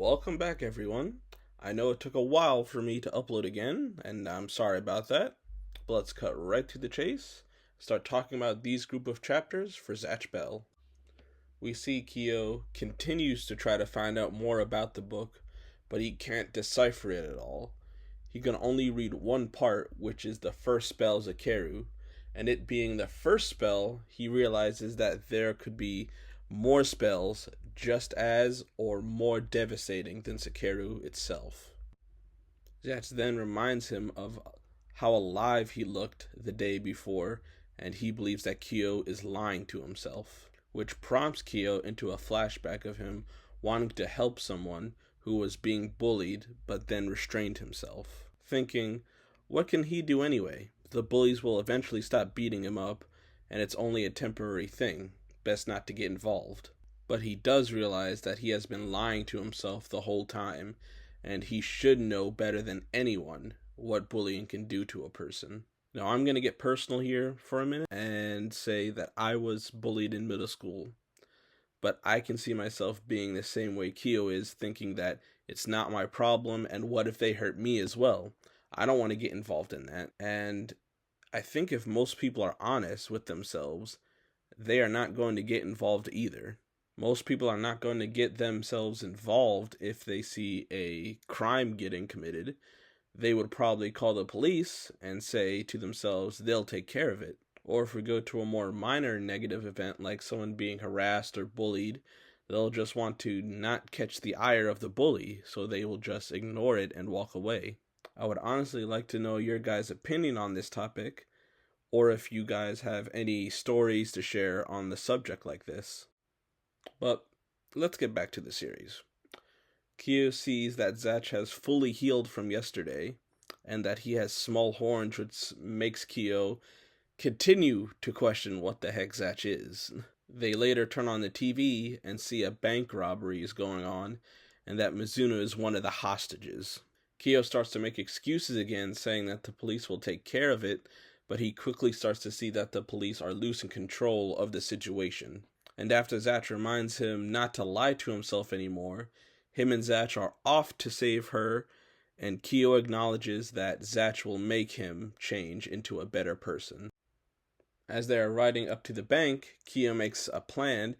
Welcome back, everyone. I know it took a while for me to upload again, and I'm sorry about that. But let's cut right to the chase. Start talking about these group of chapters for Zatchbell. We see Kyo continues to try to find out more about the book, but he can't decipher it at all. He can only read one part, which is the first spell Zakeru, and it being the first spell, he realizes that there could be more spells just as or more devastating than Zakeru itself. Zatch then reminds him of how alive he looked the day before, and he believes that Kyo is lying to himself, which prompts Kyo into a flashback of him wanting to help someone who was being bullied but then restrained himself, thinking, what can he do anyway? The bullies will eventually stop beating him up, and it's only a temporary thing. Best not to get involved. But he does realize that he has been lying to himself the whole time, and he should know better than anyone what bullying can do to a person. Now, I'm going to get personal here for a minute and say that I was bullied in middle school, but I can see myself being the same way Kyo is, thinking that it's not my problem, and what if they hurt me as well? I don't want to get involved in that, and I think if most people are honest with themselves, they are not going to get involved either. Most people are not going to get themselves involved if they see a crime getting committed. They would probably call the police and say to themselves they'll take care of it. Or if we go to a more minor negative event like someone being harassed or bullied, they'll just want to not catch the ire of the bully, so they will just ignore it and walk away. I would honestly like to know your guys' opinion on this topic, or if you guys have any stories to share on the subject like this. But let's get back to the series. Kyo sees that Zatch has fully healed from yesterday, and that he has small horns, which makes Kyo continue to question what the heck Zatch is. They later turn on the TV and see a bank robbery is going on, and that Mizuno is one of the hostages. Kyo starts to make excuses again, saying that the police will take care of it, but he quickly starts to see that the police are losing control of the situation. And after Zatch reminds him not to lie to himself anymore, him and Zatch are off to save her, and Kyo acknowledges that Zatch will make him change into a better person. As they are riding up to the bank, Kyo makes a plan,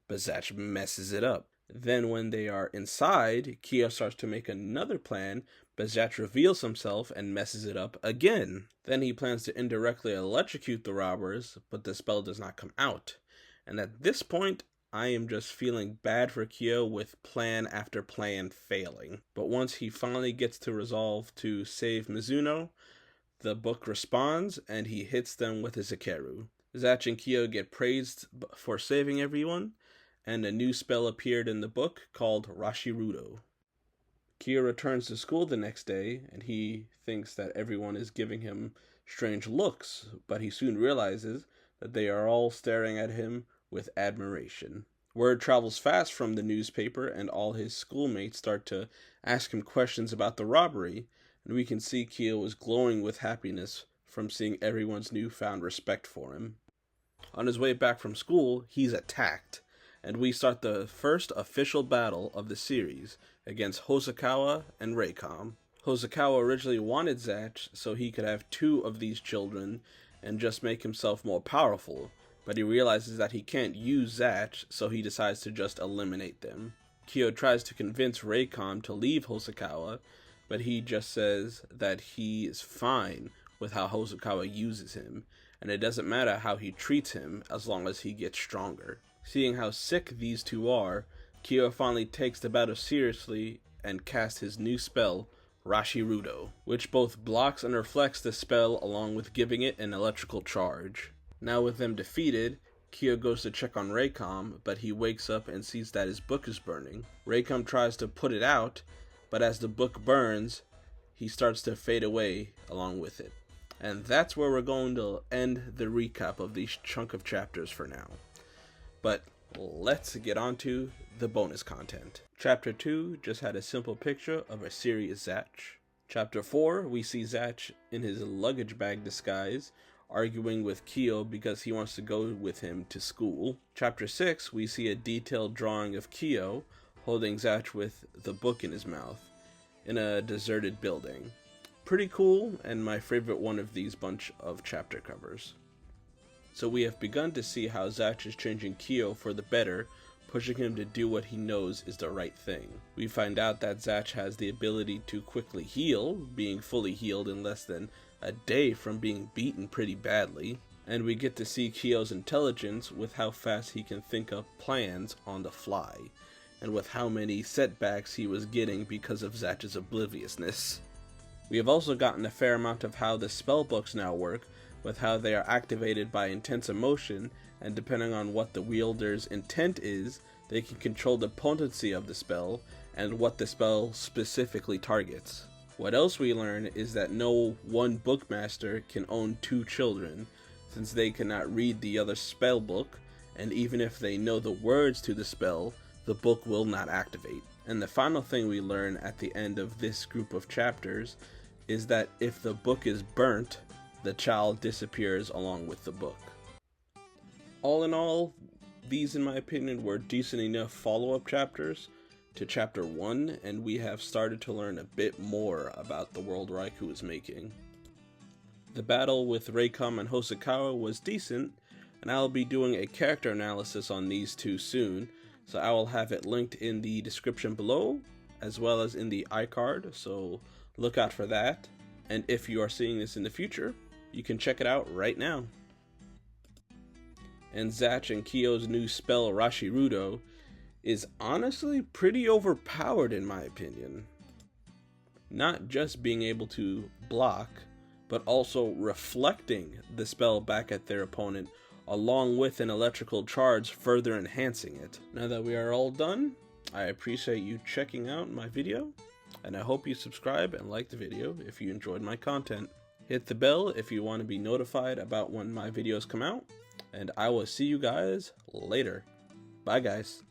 but Zatch messes it up. Then when they are inside, Kyo starts to make another plan, but Zatch reveals himself and messes it up again. Then he plans to indirectly electrocute the robbers, but the spell does not come out. And at this point, I am just feeling bad for Kyo with plan after plan failing. But once he finally gets to resolve to save Mizuno, the book responds and he hits them with his Zakeru. Zatch and Kyo get praised for saving everyone, and a new spell appeared in the book called Rashirudo. Kyo returns to school the next day, and he thinks that everyone is giving him strange looks, but he soon realizes that they are all staring at him with admiration. Word travels fast from the newspaper, and all his schoolmates start to ask him questions about the robbery, and we can see Kyo is glowing with happiness from seeing everyone's newfound respect for him. On his way back from school, he's attacked, and we start the first official battle of the series against Hosokawa and Reikom. Hosokawa originally wanted Zatch so he could have two of these children and just make himself more powerful, but he realizes that he can't use Zatch, so he decides to just eliminate them. Kyo tries to convince Reikom to leave Hosokawa, but he just says that he is fine with how Hosokawa uses him, and it doesn't matter how he treats him as long as he gets stronger. Seeing how sick these two are, Kyo finally takes the battle seriously and casts his new spell, Rashirudo, which both blocks and reflects the spell along with giving it an electrical charge. Now with them defeated, Kyo goes to check on Reikom, but he wakes up and sees that his book is burning. Reikom tries to put it out, but as the book burns, he starts to fade away along with it. And that's where we're going to end the recap of these chunk of chapters for now. But let's get on to the bonus content. Chapter 2 just had a simple picture of a serious Zatch. Chapter 4, we see Zatch in his luggage bag disguise, arguing with Kyo because he wants to go with him to school. Chapter 6, we see a detailed drawing of Kyo holding Zatch with the book in his mouth in a deserted building. Pretty cool, and my favorite one of these bunch of chapter covers. So we have begun to see how Zatch is changing Kyo for the better, pushing him to do what he knows is the right thing. We find out that Zatch has the ability to quickly heal, being fully healed in less than a day from being beaten pretty badly. And we get to see Kyo's intelligence with how fast he can think up plans on the fly, and with how many setbacks he was getting because of Zatch's obliviousness. We have also gotten a fair amount of how the spell books now work, with how they are activated by intense emotion, and depending on what the wielder's intent is, they can control the potency of the spell and what the spell specifically targets. What else we learn is that no one bookmaster can own two children, since they cannot read the other spell book, and even if they know the words to the spell, the book will not activate. And the final thing we learn at the end of this group of chapters is that if the book is burnt, the child disappears along with the book. All in all, these in my opinion were decent enough follow-up chapters to chapter 1, and we have started to learn a bit more about the world Reikom is making. The battle with Reikom and Hosokawa was decent, and I will be doing a character analysis on these two soon, so I will have it linked in the description below, as well as in the iCard, so look out for that. And if you are seeing this in the future, you can check it out right now. And Zatch and Kyo's new spell Rashirudo is honestly pretty overpowered in my opinion. Not just being able to block, but also reflecting the spell back at their opponent, along with an electrical charge further enhancing it. Now that we are all done, I appreciate you checking out my video, and I hope you subscribe and like the video if you enjoyed my content. Hit the bell if you want to be notified about when my videos come out, and I will see you guys later. Bye guys.